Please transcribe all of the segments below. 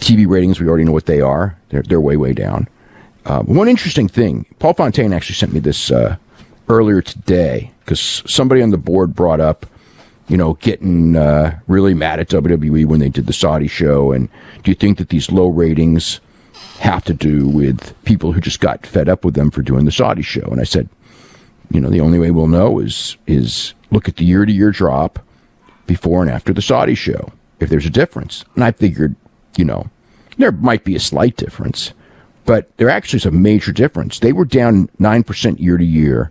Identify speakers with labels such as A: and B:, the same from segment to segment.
A: TV ratings, we already know what they are. They're way, way down. One interesting thing, Paul Fontaine actually sent me this earlier today, because somebody on the board brought up, getting really mad at WWE when they did the Saudi show, and do you think that these low ratings have to do with people who just got fed up with them for doing the Saudi show? And I said, the only way we'll know is look at the year-to-year drop before and after the Saudi show, if there's a difference. And I figured, there might be a slight difference, but there actually is a major difference. They were down 9% year-to-year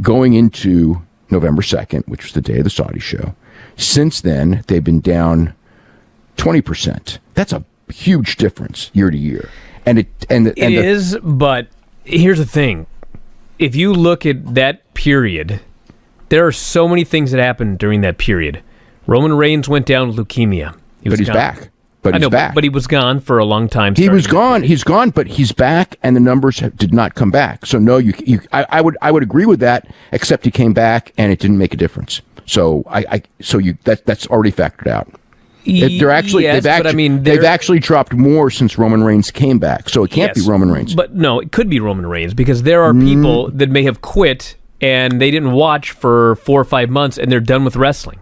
A: going into November 2nd, which was the day of the Saudi show. Since then, they've been down 20%. That's a huge difference year-to-year. And it is,
B: but here's the thing. If you look at that period, there are so many things that happened during that period. Roman Reigns went down with leukemia.
A: He's back. But he's back.
B: But he was gone for a long time.
A: He was gone. He's gone, but he's back, and the numbers did not come back. So no, I would agree with that, except he came back and it didn't make a difference. So that's already factored out. They've actually dropped more since Roman Reigns came back. So it can't be Roman Reigns.
B: But no, it could be Roman Reigns, because there are people that may have quit and they didn't watch for 4 or 5 months and they're done with wrestling.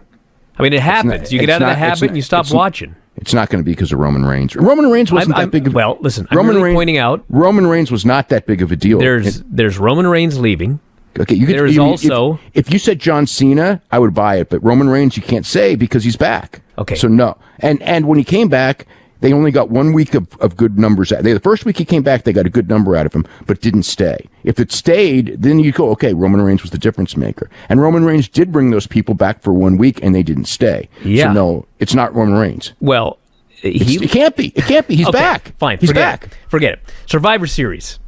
B: I mean, it happens. You get out of the habit and you stop watching.
A: It's not going to be because of Roman Reigns. Roman Reigns wasn't that big of a...
B: Well, listen, I'm really pointing out...
A: Roman Reigns was not that big of a deal.
B: There's Roman Reigns leaving.
A: Okay, if you said John Cena, I would buy it, but Roman Reigns you can't say because he's back.
B: Okay.
A: So no. And when he came back, they only got 1 week of good numbers. The first week he came back, they got a good number out of him, but it didn't stay. If it stayed, then you go, okay, Roman Reigns was the difference maker. And Roman Reigns did bring those people back for 1 week, and they didn't stay.
B: Yeah.
A: So no, it's not Roman Reigns.
B: Well...
A: It can't be. It can't be. He's back.
B: Fine.
A: He's back.
B: Forget it. Survivor Series.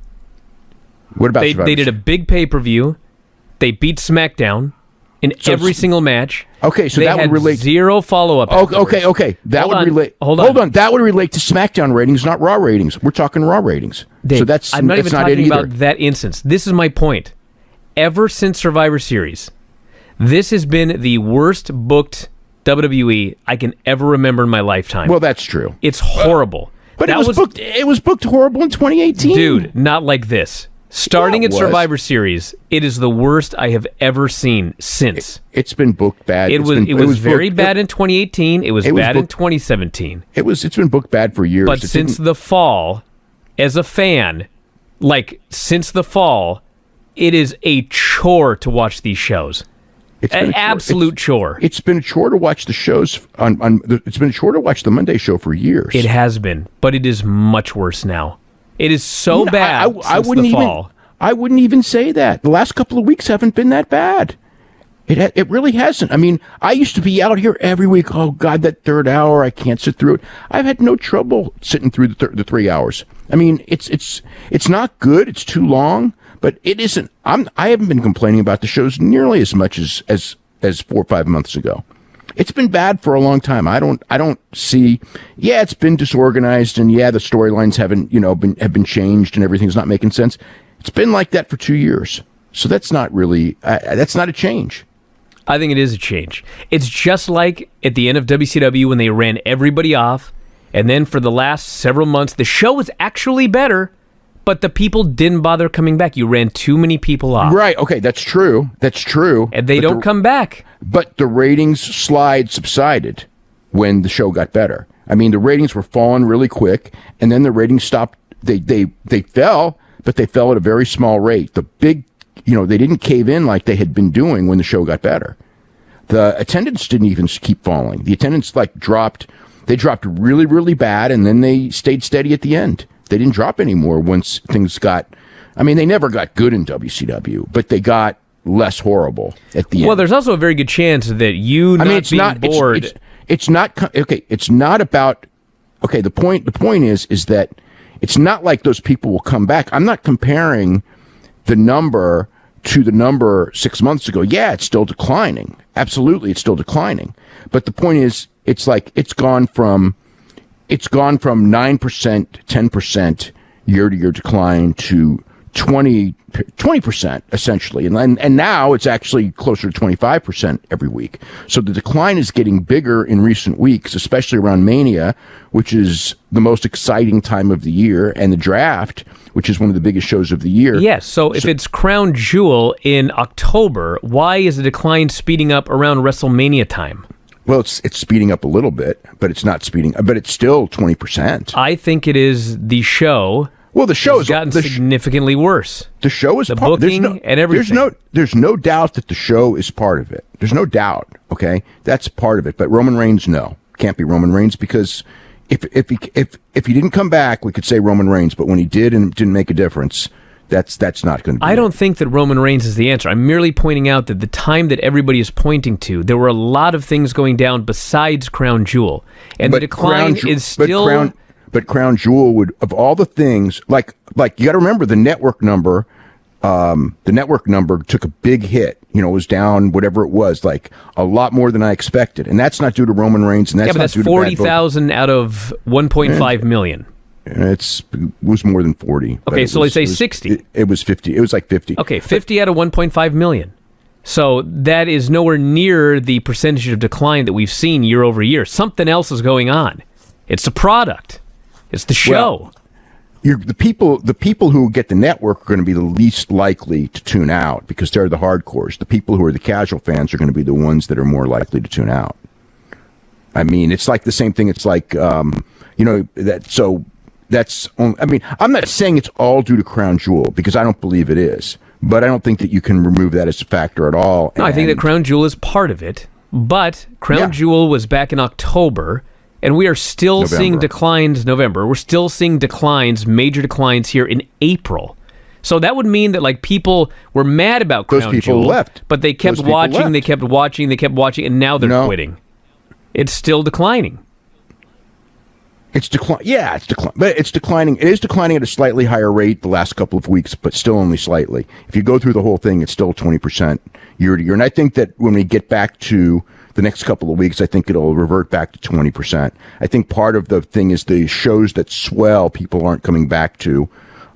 A: What about Survivor
B: They did a big pay-per-view. They beat SmackDown in every single match.
A: Okay, so that would relate.
B: Zero follow-up.
A: Okay. That would relate. Hold on. That would relate to SmackDown ratings, not Raw ratings. We're talking Raw ratings.
B: Dave,
A: so
B: I'm not even talking about that instance. This is my point. Ever since Survivor Series, this has been the worst booked WWE I can ever remember in my lifetime.
A: Well, that's true.
B: It's horrible.
A: But it was booked horrible in 2018.
B: Dude, not like this. Starting at Survivor Series, it is the worst I have ever seen since.
A: It's been booked bad.
B: It was very bad in 2018. It was bad in 2017.
A: It's been booked bad for years.
B: But since the fall, as a fan, since the fall, it is a chore to watch these shows. It's an absolute chore.
A: It's been a chore to watch the shows it's been a chore to watch the Monday show for years.
B: It has been, but it is much worse now. It is so bad since the fall.
A: I wouldn't even say that. The last couple of weeks haven't been that bad. It really hasn't. I mean, I used to be out here every week. Oh God, that third hour, I can't sit through it. I've had no trouble sitting through the 3 hours. I mean, it's not good. It's too long. But it isn't. I haven't been complaining about the shows nearly as much as 4 or 5 months ago. It's been bad for a long time. I don't see. Yeah, it's been disorganized, and yeah, the storylines have been changed, and everything's not making sense. It's been like that for 2 years. So that's not really. That's not a change.
B: I think it is a change. It's just like at the end of WCW when they ran everybody off, and then for the last several months, the show was actually better. But the people didn't bother coming back. You ran too many people off.
A: Right. Okay, that's true.
B: And they don't come back.
A: But the ratings subsided when the show got better. I mean, the ratings were falling really quick, and then the ratings stopped. They fell, but they fell at a very small rate. The big, they didn't cave in like they had been doing when the show got better. The attendance didn't even keep falling. The attendance dropped. They dropped really, really bad, and then they stayed steady at the end. They didn't drop anymore once things got... I mean, they never got good in WCW, but they got less horrible at the end.
B: Well, there's also a very good chance that you being bored...
A: It's not... Okay, it's not about... Okay, the point is that it's not like those people will come back. I'm not comparing the number to the number 6 months ago. Yeah, it's still declining. Absolutely, it's still declining. But the point is, it's gone from 9%, 10% year-to-year decline to 20% essentially. And now it's actually closer to 25% every week. So the decline is getting bigger in recent weeks, especially around Mania, which is the most exciting time of the year, and the draft, which is one of the biggest shows of the year.
B: Yes. So if it's Crown Jewel in October, why is the decline speeding up around WrestleMania time?
A: Well, it's speeding up a little bit, but it's not speeding, but it's still 20%.
B: I think it is the show.
A: Well, the show has
B: gotten significantly worse.
A: The show is
B: the booking and everything.
A: There's no doubt that the show is part of it. There's no doubt. Okay, that's part of it. But Roman Reigns, no, can't be Roman Reigns, because if he didn't come back, we could say Roman Reigns. But when he did and it didn't make a difference, that's not going to be.
B: I don't think that Roman Reigns is the answer. I'm merely pointing out that the time that everybody is pointing to, there were a lot of things going down besides Crown Jewel, and the decline is still. But Crown Jewel would, of all the things, like you got to remember the network number. The network number took a big hit. You know, it was down whatever it was, like a lot more than I expected, and that's not due to Roman Reigns, and that's not due to 40,000 out of 1.5 million.
A: It was more than 40.
B: Okay, so let's say 60.
A: It was 50. It was like 50.
B: Okay, 50 out of 1.5 million. So that is nowhere near the percentage of decline that we've seen year over year. Something else is going on. It's the product. It's the show.
A: Well, the people who get the network are going to be the least likely to tune out, because they're the hardcores. The people who are the casual fans are going to be the ones that are more likely to tune out. I mean, it's like the same thing. It's like, that's, I mean, I'm not saying it's all due to Crown Jewel, because I don't believe it is, but I don't think that you can remove that as a factor at all.
B: No, I think that Crown Jewel is part of it, but Crown Jewel was back in October. And we are still seeing declines November. We're still seeing declines, major declines here in April. So that would mean that like people were mad about Crown Jewel. Those people left. But they kept watching, they kept watching, and now they're quitting. It's still declining.
A: It's decline. Yeah, it's declining. But it's declining. It is declining at a slightly higher rate the last couple of weeks, but still only slightly. If you go through the whole thing, it's still 20% year to year. And I think that when we get back to the next couple of weeks, I think it'll revert back to 20%. I think part of the thing is the shows that swell, people aren't coming back to.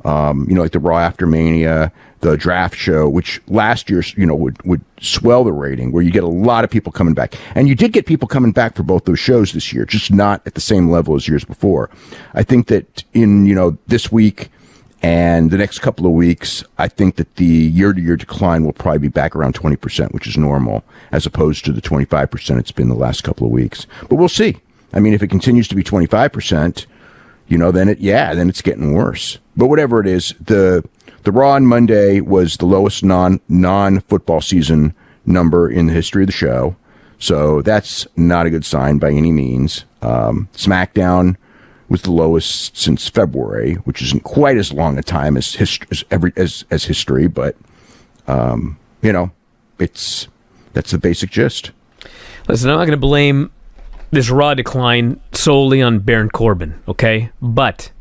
A: Like the Raw After Mania, the draft show, which last year, would swell the rating, where you get a lot of people coming back. And you did get people coming back for both those shows this year, just not at the same level as years before. I think that in, this week and the next couple of weeks, I think that the year-to-year decline will probably be back around 20%, which is normal, as opposed to the 25% it's been the last couple of weeks. But we'll see. I mean, if it continues to be 25%, then it's getting worse. But whatever it is, the Raw on Monday was the lowest non-football season number in the history of the show. So that's not a good sign by any means. SmackDown was the lowest since February, which isn't quite as long a time as history, but that's the basic gist.
B: Listen, I'm not going to blame this Raw decline solely on Baron Corbin, okay? But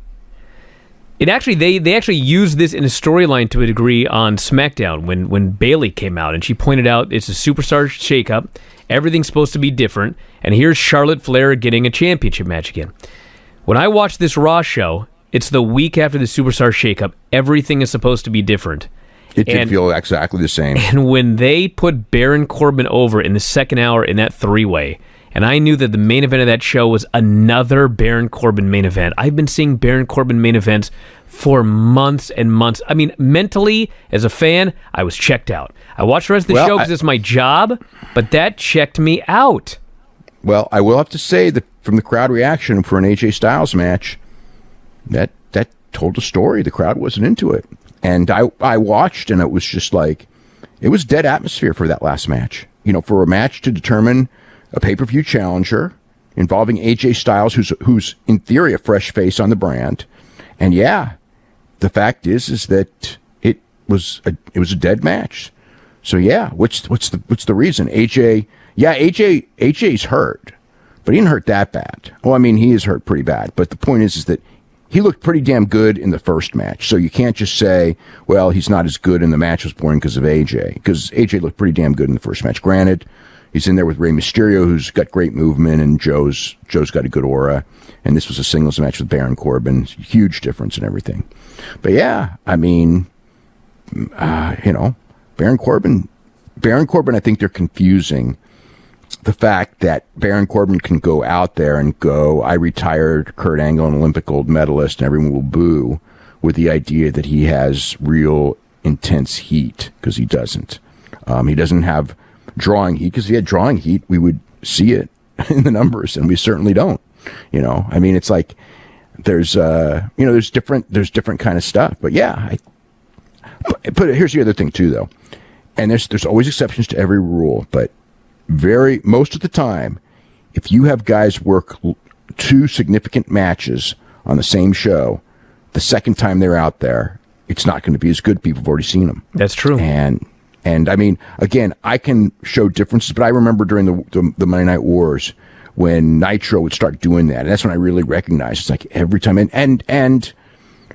B: it actually they actually used this in a storyline to a degree on SmackDown when Bayley came out, and she pointed out it's a superstar shakeup, everything's supposed to be different, and here's Charlotte Flair getting a championship match again. When I watch this Raw show, it's the week after the superstar shakeup. Everything is supposed to be different.
A: It did feel exactly the same.
B: And when they put Baron Corbin over in the second hour in that three-way, and I knew that the main event of that show was another Baron Corbin main event. I've been seeing Baron Corbin main events for months and months. I mean, mentally, as a fan, I was checked out. I watched the rest of the show because it's my job, but that checked me out.
A: Well, I will have to say that from the crowd reaction for an AJ Styles match, that told a story. The crowd wasn't into it. And I watched, and it was just like, it was dead atmosphere for that last match. For a match to determine a pay-per-view challenger involving AJ Styles, who's in theory a fresh face on the brand. And yeah, the fact is that it was a dead match. So yeah, what's the reason? AJ's hurt, but he didn't hurt that bad. Well, I mean, he is hurt pretty bad, but the point is that he looked pretty damn good in the first match. So you can't just say, well, he's not as good and the match was boring because of AJ, because AJ looked pretty damn good in the first match. Granted, he's in there with Rey Mysterio, who's got great movement, and Joe's got a good aura. And this was a singles match with Baron Corbin. Huge difference in everything. But yeah, I mean, Baron Corbin, I think they're confusing the fact that Baron Corbin can go out there and go, I retired Kurt Angle, an Olympic gold medalist, and everyone will boo, with the idea that he has real intense heat, because he doesn't. He doesn't have drawing heat, because if he had drawing heat, we would see it in the numbers, and we certainly don't. It's like there's different kind of stuff. But yeah, but here's the other thing too, though, and there's always exceptions to every rule, but most of the time, if you have guys work 2 significant matches on the same show, the second time they're out there, it's not going to be as good. People have already seen them.
B: That's true.
A: And I mean, again, I can show differences, but I remember during the Monday Night Wars when Nitro would start doing that, and that's when I really recognized it's like every time, and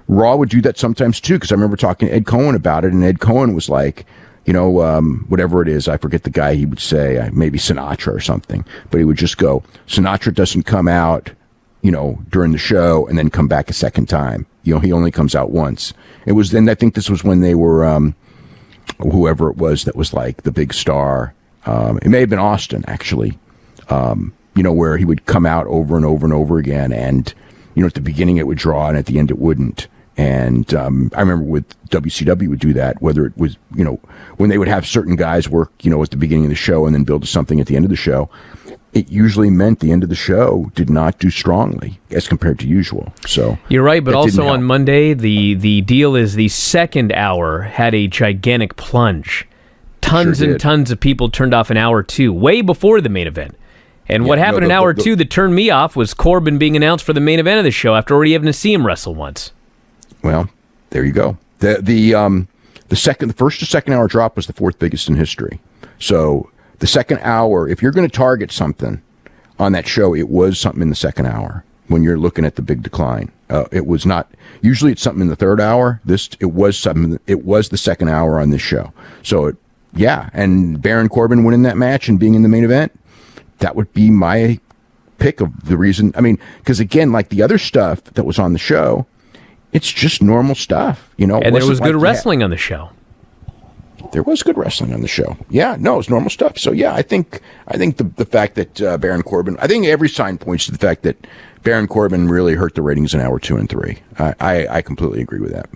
A: Raw would do that sometimes too, because I remember talking to Ed Cohen about it, and Ed Cohen was like, whatever it is, I forget the guy, he would say, maybe Sinatra or something, but he would just go, Sinatra doesn't come out, during the show and then come back a second time. He only comes out once. It was then, I think this was when they were, whoever it was that was like the big star. It may have been Austin, actually, where he would come out over and over and over again. And, at the beginning it would draw and at the end it wouldn't. And I remember with WCW would do that, whether it was, when they would have certain guys work, at the beginning of the show and then build to something at the end of the show, it usually meant the end of the show did not do strongly as compared to usual. So
B: you're right, but also on Monday, the deal is the second hour had a gigantic plunge. Tons and tons of people turned off in hour 2, way before the main event. And what happened in hour 2 that turned me off was Corbin being announced for the main event of the show after already having to see him wrestle once.
A: Well, there you go. The first to second hour drop was the 4th biggest in history. So the second hour, if you're going to target something on that show, it was something in the second hour when you're looking at the big decline. It was not, usually it's something in the third hour. It was the second hour on this show. So and Baron Corbin winning that match and being in the main event, that would be my pick of the reason. I mean, because again, like the other stuff that was on the show, it's just normal stuff, And
B: there was good wrestling on the show.
A: There was good wrestling on the show. Yeah, no, it's normal stuff. So yeah, I think the fact that Baron Corbin, I think every sign points to the fact that Baron Corbin really hurt the ratings in hour 2 and 3. I completely agree with that.